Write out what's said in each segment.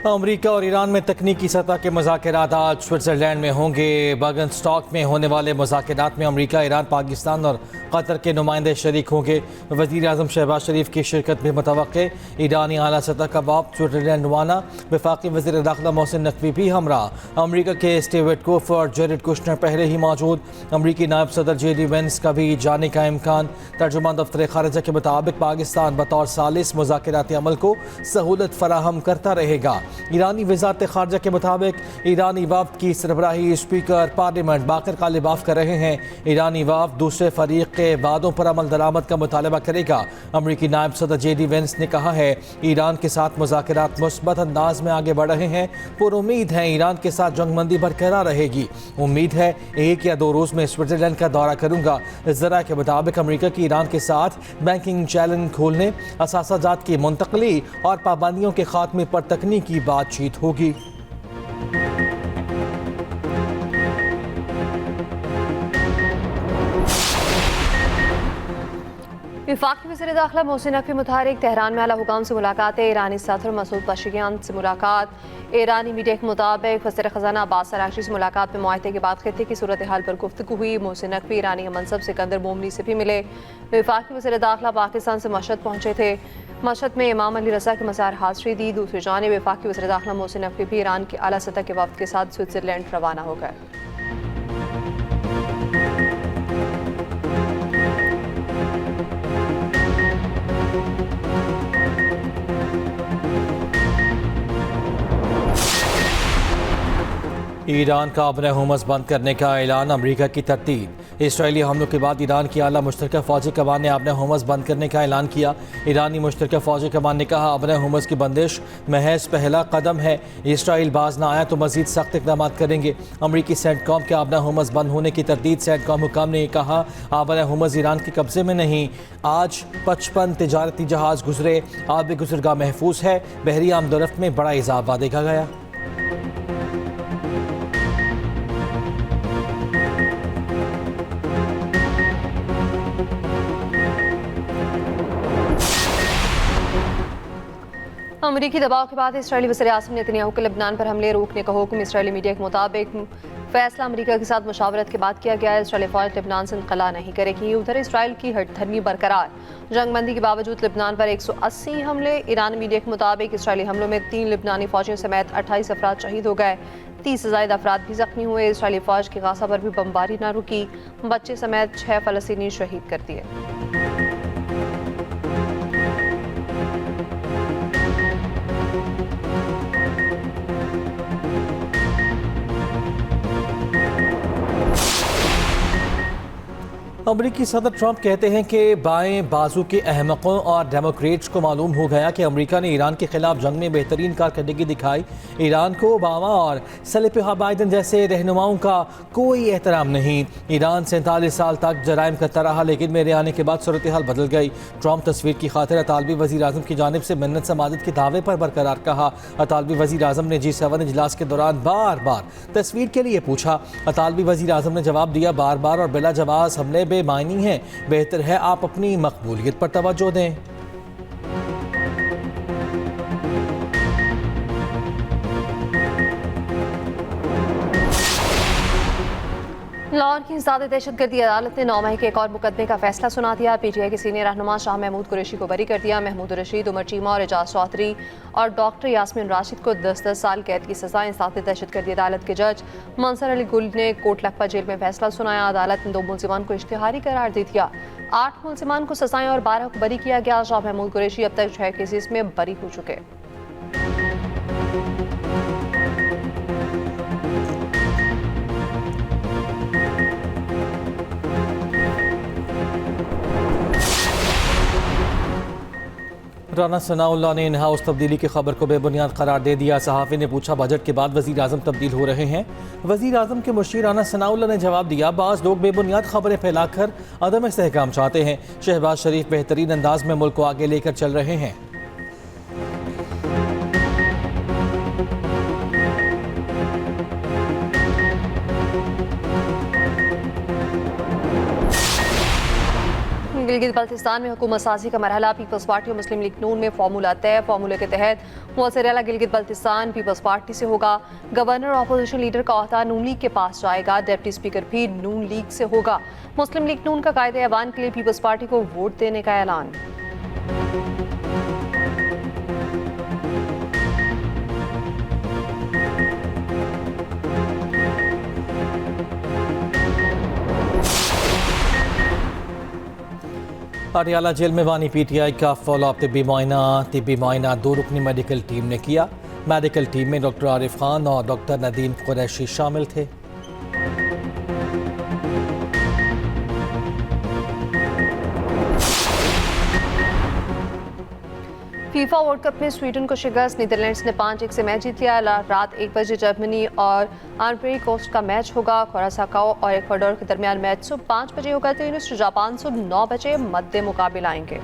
अमरीका और ईरान में तकनीकी सतह के मुज़ाकरात आज स्विट्ज़रलैंड में होंगे। बर्गनस्टॉक में होने वाले मुज़ाकरात में अमरीका, ईरान, पाकिस्तान और कतर के नुमाइंदे शरीक होंगे। वज़ीर आज़म शहबाज शरीफ की शिरकत भी मुतवक्के। ईरानी आला सतह का वफ़द स्विट्ज़रलैंड रवाना। वफाकी वज़ीर दाखिला मोहसिन नकवी भी हमरा। अमरीका के स्टीव विटकोफ और जेरेड कुशनर पहले ही मौजूद। अमरीकी नायब सदर JD वेंस का भी जाने का इम्कान। तर्जुमान दफ्तर खारिजा के मुताबिक पाकिस्तान बतौर सालिस मुज़ाकराती अमल को सहूलत फराहम करता रहेगा। ईरानी वज़ारत खारजा के मुताबिक ईरानी वफ़द की सरबराही स्पीकर पार्लियामेंट बाकर कालिबाफ कर रहे हैं। ईरानी वफ़द दूसरे फरीक के वादों पर अमल दरामद का मुतालबा करेगा। अमरीकी नायब सदर JD वेंस ने कहा है ईरान के साथ मुज़ाकरात मुस्बत अंदाज में आगे बढ़ रहे हैं। पुरुम्मीद है ईरान के साथ जंगबंदी बरकरार रहेगी। उम्मीद है 1 या 2 रोज़ में स्विट्ज़रलैंड का दौरा करूँगा। ज़रा के मुताबिक अमरीका की ईरान के साथ बैंकिंग चैलेंज खोलने, असासाजात की मुंतकली और पाबंदियों के खात्मे पर तकनीकी बातचीत होगी। वफाकी वज़ीर दाखिला मोहसिन नकवी मुतारिक तेहरान में आला हुकाम से मुलाकातें। ईरानी सदर मसूद पशकियान से मुलाकात। ईरानी मीडिया के मुताबिक वज़ीर ख़ज़ाना अब्बास अराग़ची से मुलाकात में मुआहदे के बाद खित्ते की सूरत हाल पर गुफ्तगू हुई। मोहसिन नकवी ईरानी मनसब सिकंदर मोमनी से भी मिले। वफाकी वज़ीर दाखिला पाकिस्तान से मशहद पहुँचे थे। मशहद में इमाम अली रज़ा के मज़ार हाज़री दी। दूसरी जानिब वफाकी वज़ीर दाखिला मोहसिन नकवी भी ईरान के आला सतह के वफ़द के साथ स्विट्ज़रलैंड रवाना हो गए। ईरान का अपने हुमस बंद करने का ऐलान। अमरीका की तरतीब। इसराइली हमलों के बाद ईरान की आला मुश्तरका फ़ौजी कमान ने अपने हुमस बंद करने का ऐलान किया। ईरानी मुश्तरका फ़ौजी कमान ने कहा अपने हुमस की बंदिश महज पहला कदम है। इसराइल बाज ना आया तो मज़ीद सख्त इक़दाम करेंगे। अमरीकी सेंटकॉम के अपना हुमस बंद होने की तरदीद। सेंटकॉम हुकाम ने कहा अपना हुमस ईरान के कब्ज़े में नहीं। आज 55 तिजारती जहाज़ गुजरे। आबी गुजरगाह महफूज है। बहरी आमदोरफ्त में बड़ा इजाफा देखा गया। अमरीकी दबाव के बाद इसराइली वज़ीर आज़म नेतन्याहू के लबनान पर हमले रोकने का हुक्म। इसराइली मीडिया के मुताबिक फैसला अमरीका के साथ मशावरत के बाद किया गया है। इसराइली फ़ौज लबनान से इनकला नहीं करेगी। उधर इसराइल की हटधर्मी बरकरार। जंगबंदी के बावजूद लबनान पर 180 हमले। ईरान मीडिया के मुताबिक इसराइली हमलों में 3 लबनानी फ़ौजियों समेत 28 अफराद शहीद हो गए। 30 से ज़ायद अफराद भी जख्मी हुए। इसराइली फ़ौज की गाज़ा पर भी बमबारी न रुकी। बच्चे समेत 6 फ़लस्तीनी शहीद कर दिए। अमरीकी सदर ट्रंप कहते हैं कि बाएं बाजू के अहमकों और डेमोक्रेट्स को मालूम हो गया कि अमरीका ने ईरान के खिलाफ जंग में बेहतरीन कारकर्दगी दिखाई। ईरान को ओबामा और सलीम बाइडन जैसे रहनुमाओं का कोई एहतराम नहीं। ईरान 47 साल तक जराइम करता रहा, लेकिन मेरे आने के बाद सूरत हाल बदल गई। ट्रंप तस्वीर की खातिर अतालवी वज़ीर आज़म की जानिब से मिन्नत समाजत के दावे पर बरकरार कहा। अतालवी वज़ीर आज़म ने G7 इजलास के दौरान बार बार तस्वीर के लिए पूछा। अतालवी वज़ीर आज़म ने जवाब दिया बार बार और बिला जवाब हमले बेमायनी है। बेहतर है आप अपनी मकबूलियत पर तवज्जो दें। लाहौर की इंसदादी दहशतगर्दी अदालत ने 9 माह के एक और मुकदमे का फैसला सुना दिया। PTI के सीनियर रहनुमा शाह महमूद कुरैशी को बरी कर दिया। महमूद रशीद, उमर चीमा और एजाज चौधरी और डॉक्टर यास्मीन राशिद को 10-10 साल कैद की सजा। इंसदादी दहशतगर्दी अदालत के जज मंसर अली गुल ने कोटलखपा जेल में फैसला सुनाया। अदालत ने 2 मुलजिमान को इश्तिहारी करार दे दिया। 8 मुलजिमान को सजाएं और 12 को बरी किया गया। शाह महमूद कुरैशी अब तक 6 केसेस में बरी हो चुके। राना सनाउल्लाह ने इन हाउस तब्दीली की खबर को बेबुनियाद करार दे दिया। सहाफ़ी ने पूछा बजट के बाद वज़ीर आज़म तब्दील हो रहे हैं। वज़ीर आज़म के मुशीर राना सनाउल्लाह ने जवाब दिया बाज़ लोग बेबुनियाद खबरें फैलाकर अदम इस्तेहकाम चाहते हैं। शहबाज शरीफ बेहतरीन अंदाज में मुल्क को आगे लेकर चल रहे हैं। गिलगित बल्तिस्तान में हुकूमत साजी का मरहला। पीपल्स पार्टी और मुस्लिम लीग नून में फार्मूला तय। फार्मूले के तहत मुअस्सर आला गिलगित बल्तिस्तान पीपल्स पार्टी से होगा। गवर्नर और अपोजिशन लीडर का ओहदा नून लीग के पास जाएगा। डिप्टी स्पीकर भी नून लीग से होगा। मुस्लिम लीग नून का कायदे ऐवान के लिए पीपल्स पार्टी को वोट देने का ऐलान। पटियाला जेल में वानी पीटीआई का फॉलोअप तिब्बी मुआयना 2 रुकनी मेडिकल टीम ने किया। मेडिकल टीम में डॉक्टर आरिफ खान और डॉक्टर नदीम कुरैशी शामिल थे। फीफा वर्ल्ड कप में स्वीडन को शिकस्त। नीदरलैंड्स ने 5-1 से मैच जीत लिया। रात 1 बजे जर्मनी और आइवरी कोस्ट का मैच होगा। कोरासाकाओ और इक्वाडोर के दरमियान मैच सुबह 5 बजे होगा। तो जापान सुबह 9 बजे मध्य मुकाबले आएंगे।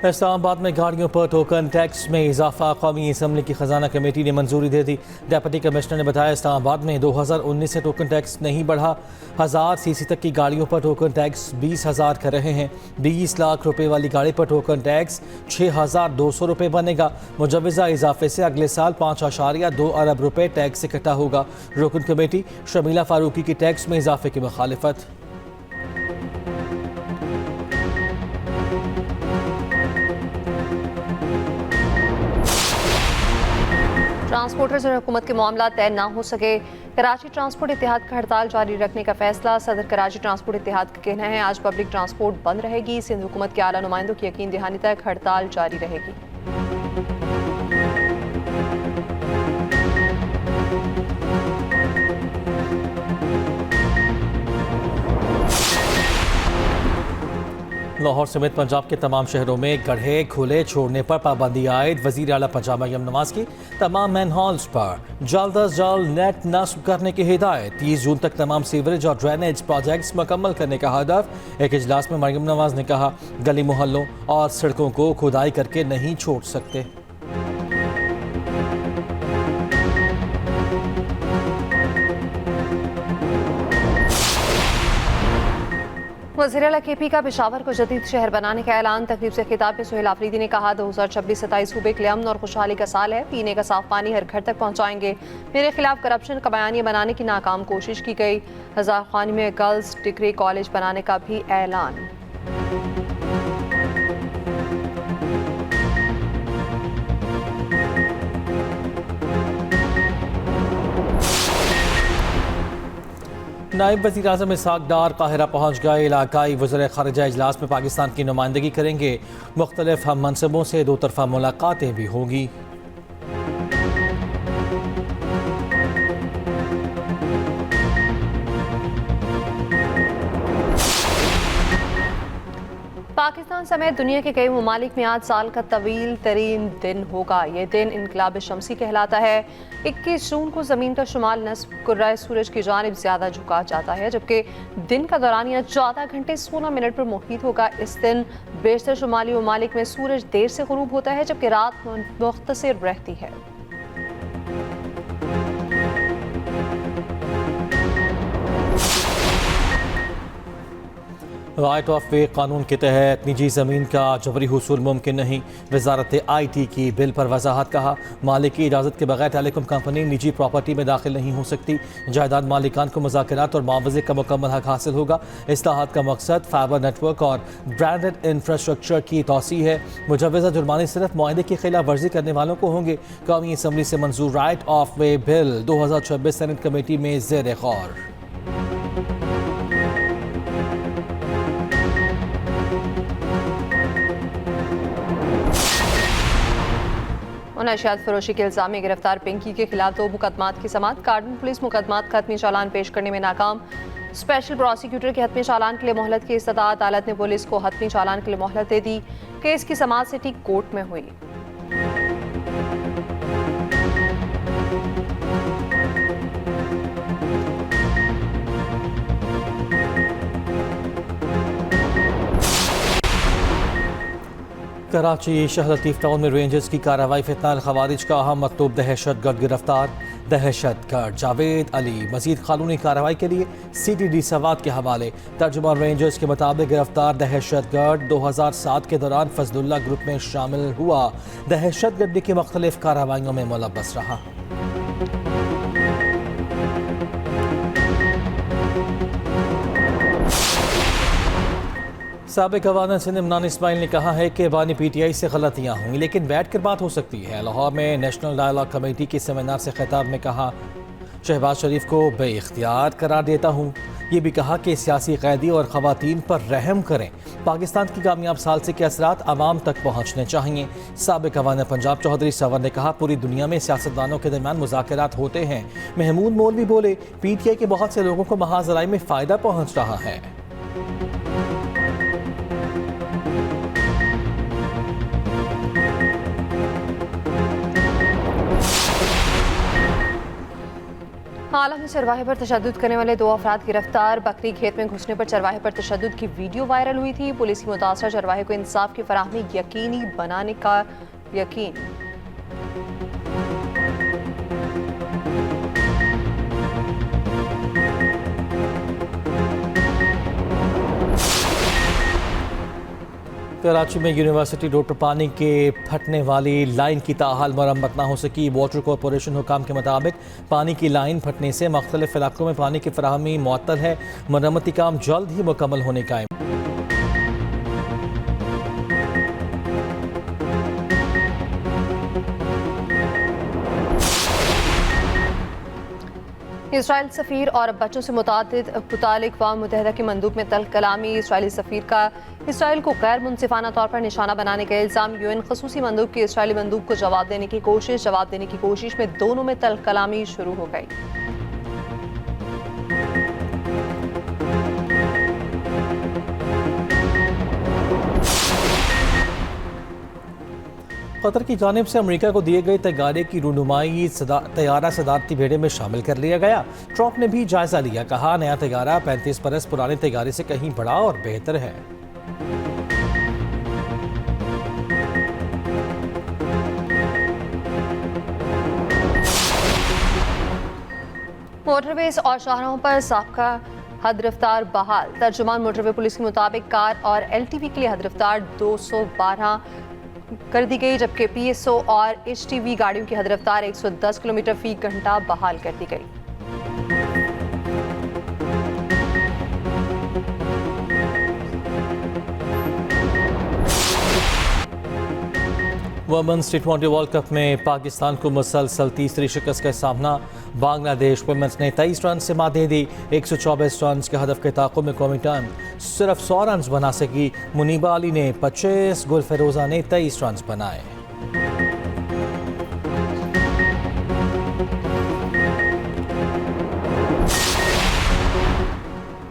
इस्लामाबाद में गाड़ियों पर टोकन टैक्स में इजाफा कौमी असम्बली की खजाना कमेटी ने मंजूरी दे दी। डिप्टी कमिश्नर ने बताया इस्लामाबाद में 2019 से टोकन टैक्स नहीं बढ़ा। 1000 सीसी तक की गाड़ियों पर टोकन टैक्स 20,000 कर रहे हैं। 20 लाख रुपए वाली गाड़ी पर टोकन टैक्स 6,200 रुपये बनेगा। मुजवजा इजाफे से अगले साल 5.2 अरब रुपए टैक्स इकट्ठा होगा। रुकन कमेटी शमीला फारूकी की टैक्स में इजाफे की मुखालिफत। ट्रांसपोर्टर्स और हुकूमत के मामला तय ना हो सके। कराची ट्रांसपोर्ट इत्तेहाद का हड़ताल जारी रखने का फैसला। सदर कराची ट्रांसपोर्ट इत्तेहाद का कहना है आज पब्लिक ट्रांसपोर्ट बंद रहेगी। सिंध हुकूमत के आला नुमाइंदों की यकीन दहानी तक हड़ताल जारी रहेगी। लाहौर समेत पंजाब के तमाम शहरों में गड्ढे खुले छोड़ने पर पाबंदी आयद। वज़ीर आला पंजाब मरियम नवाज की तमाम मैन हॉल्स पर जल्द अज जल्द नेट नस्ब करने की हिदायत। 30 जून तक तमाम सीवरेज और ड्रेनेज प्रोजेक्ट्स मुकम्मल करने का हदफ। एक इजलास में मरियम नवाज ने कहा गली मोहल्लों और सड़कों को खुदाई करके नहीं छोड़ सकते। वज़ीर आला KP का पेशावर को जदीद शहर बनाने का ऐलान। तकरीब से खिताब में सुहेल आफरीदी ने कहा 2026-27 सूबे के लिए अमन और खुशहाली का साल है। पीने का साफ पानी हर घर तक पहुँचाएंगे। मेरे खिलाफ करप्शन का बयानिया बनाने की नाकाम कोशिश की गई। हज़ार खानी में गर्ल्स डिग्री कॉलेज बनाने का भी ऐलान। नायब वज़ीर आज़म इसहाक़ डार काहिरा पहुँच गए। इलाकाई वज़ीर ख़ारिजा इजलास में पाकिस्तान की नुमाइंदगी करेंगे। मुख्तलिफ हम मनसबों से 2 तरफ़ा मुलाकातें भी होंगी। पाकिस्तान समेत दुनिया के कई ममालिक में आज साल का तवील तरीन दिन होगा। ये दिन इनकलाब शमसी कहलाता है। 21 जून को ज़मीन का शुमाल नस्ब कुर्रा सूरज की जानिब ज़्यादा झुका जाता है, जबकि दिन का दौरानिया 14 घंटे 16 मिनट पर मुहीत होगा। इस दिन बेशतर शुमाली ममालिक में सूरज देर से ग़ुरूब होता है, जबकि रात मुख्तसर रहती है। राइट ऑफ वे कानून के तहत निजी ज़मीन का जबरी हुसूल मुमकिन नहीं। वजारत IT की बिल पर वजाहत। कहा मालिक की इजाज़त के बगैर टेलीकॉम कंपनी निजी प्रॉपर्टी में दाखिल नहीं हो सकती। जायदाद मालिकान को मुज़ाकरात और मुआवजे का मुकम्मल हक हासिल होगा। इस्लाहात का मकसद फाइबर नेटवर्क और ब्रांडेड इंफ्रास्ट्रक्चर की तोसी है। मुजवजा जुर्माने सिर्फ मुआहदे की खिलाफ वर्जी करने वालों को होंगे। कौमी असम्बली से मंजूर right of way bill 2026 senate committee में ज़ेर गौर। नशियात फरोशी के इल्जाम में गिरफ्तार पिंकी के खिलाफ 2 मुकदमात की समाअत। कार्डन पुलिस मुकदमात का हतमी चालान पेश करने में नाकाम। स्पेशल प्रोसिक्यूटर के हतमी चालान के लिए मोहलत की इस्तदा। अदालत ने पुलिस को हतमी चालान के लिए मोहलत दे दी। केस की समाअत सिटी कोर्ट में हुई। कराची शाह लतीफ टाउन में रेंजर्स की कार्रवाई फितनाल खवारिज का अहम मतलूब दहशतगर्द गिरफ्तार। दहशतगर्द जावेद अली मजीद कानूनी कार्रवाई के लिए CTD सवात के हवाले। तर्जुमान रेंजर्स के मुताबिक गिरफ्तार दहशतगर्द 2007 के दौरान फजलुल्लाह ग्रुप में शामिल हुआ। दहशतगर्दी की मुख्तलिफ कार्रवाइयों में मुलव्वस रहा। साबिक गवर्नर सिंध इमरान इस्माइल ने कहा है कि बानी PTI से गलतियां हुई लेकिन बैठ कर बात हो सकती है। लाहौर में नेशनल डायलॉग कमेटी के सेमिनार से खिताब में कहा, शहबाज शरीफ को बेइख्तियार करार देता हूँ। ये भी कहा कि सियासी कैदी और ख़वातीन पर रहम करें। पाकिस्तान की कामयाब सालसी के असरात आवाम तक पहुँचने चाहिए। साबिक गवर्नर पंजाब चौधरी सवर ने कहा, पूरी दुनिया में सियासतदानों के दरमियान मुज़ाकरात होते हैं। महमूद मौलवी बोले, PTI के बहुत से लोगों को महाजराई में फ़ायदा पहुँच रहा है। हाल में चरवाहे पर तशद्दुद करने वाले 2 अफराद गिरफ्तार। बकरी खेत में घुसने पर चरवाहे पर तशद्दुद की वीडियो वायरल हुई थी। पुलिस की मुतासरा चरवाहे को इंसाफ की फराहमी यकीनी बनाने का यकीन। कराची में यूनिवर्सिटी रोड पर पानी के फटने वाली लाइन की ताहाल मरम्मत न हो सकी। वाटर कॉरपोरेशन हुकाम के मुताबिक पानी की लाइन फटने से मुख्तलिफ इलाकों में पानी की फराहमी मुअत्तल है। मरम्मती काम जल्द ही मुकम्मल होने का है। इसराइल सफ़ीर और बच्चों से मुतालिक अक़वाम मुत्तहिदा की मंदूब में तल्ख कलामी। इसराइली सफ़ीर का इसराइल को गैर मुनसिफाना तौर पर निशाना बनाने का इल्ज़ाम। UN ख़ुसूसी मंदूब की इसराइली मंदूब को जवाब देने की कोशिश में दोनों में तल्ख कलामी शुरू हो गई। कतर की जानिब से अमेरिका को दिए गए तैयारे की रूनुमाई तैयारा सदारती भेड़े में शामिल कर लिया गया। ट्रंप ने भी जायजा लिया। कहा, नया तैयारा 35 बरस पुराने तैयारे से कहीं बड़ा और बेहतर है। मोटरवेज और शाहराहों पर साबका हद रफ्तार बहाल। तर्जुमान मोटरवे पुलिस के मुताबिक कार और LTV के लिए हद रफ्तार 212 कर दी गई, जबकि PSO और HTV गाड़ियों की हद रफ्तार 110 किलोमीटर फी घंटा बहाल कर दी गई। वुमेन्स T20 वर्ल्ड कप में पाकिस्तान को मुसलसल तीसरी शिकस्त का सामना। बांग्लादेश वुमेन्स ने 23 रन से मात दे दी। 124 रन के हदफ के ताक़ुब में कौमी टाइम सिर्फ 100 रन बना सकी। मुनीबा अली ने 25, गुल फेरोजा ने 23 रन बनाए।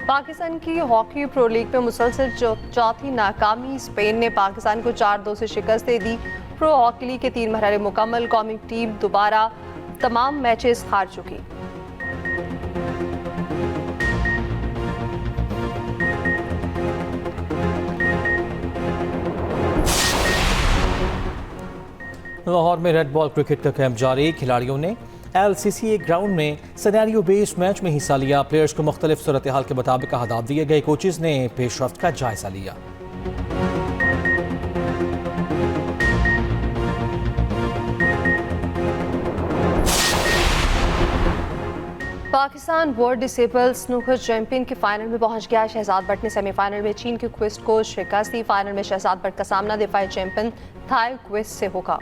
पाकिस्तान की हॉकी प्रो लीग में मुसलसल चौथी नाकामी। स्पेन ने पाकिस्तान को 4-2 से शिकस्त दे दी। प्रो हॉकी लीग के 3 मरहले मुकम्मल। कौमी टीम दोबारा तमाम मैचेस हार चुकी। लाहौर में रेड बॉल क्रिकेट का कैंप जारी। खिलाड़ियों ने LCCA ग्राउंड में सिनेरियो बेस्ड मैच में हिस्सा लिया। प्लेयर्स को मुख्तलिफ सूरत हाल के मुताबिक अहदाफ दिए गए। कोचेज ने पेशरफ्त का जायजा लिया। Pakistan world disable snooker champion के फाइनल में पहुंच गया। शहजाद बट ने सेमीफाइनल में चीन के क्विस्ट को शिकस्त दी। फाइनल में शहजाद बट का सामना दिफाई चैंपियन थाई क्विस्ट से होगा।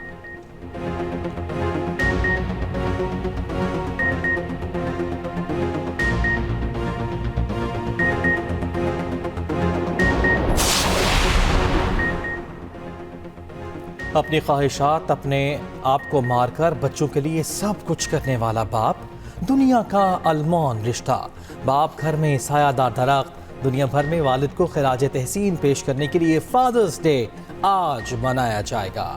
अपनी ख्वाहिशात अपने आप को मारकर बच्चों के लिए सब कुछ करने वाला बाप, दुनिया का अलमोन रिश्ता। बाप घर में सायादार दरख्त। दुनिया भर में वालिद को खिराज तहसीन पेश करने के लिए फादर्स डे आज मनाया जाएगा।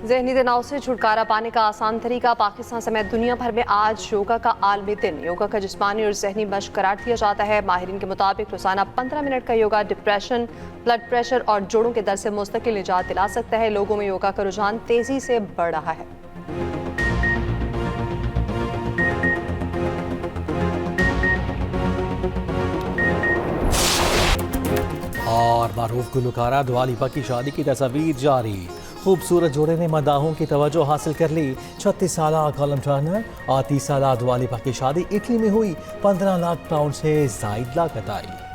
जहनी तनाव से छुटकारा पाने का आसान तरीका। पाकिस्तान समेत दुनिया भर में आज योगा का आलमी दिन। योगा का जिस्मानी और जहनी मश्क करार दिया जाता है। माहिरीन के मुताबिक रोजाना 15 मिनट का योगा डिप्रेशन, ब्लड प्रेशर और जोड़ों के दर्द से मुस्तकिल निजात दिला सकता है। लोगों में योगा का रुझान तेजी से बढ़ रहा है। और मारूफ गुलकारा दुआ लिपा की शादी की तस्वीर जारी। खूबसूरत जोड़े ने मदाहों की तवज्जो हासिल कर ली। 36 साल कॉलम टर्नर और 30 साल दुआ लिपा की शादी इटली में हुई। 15 लाख पाउंड से जायद लागत आई।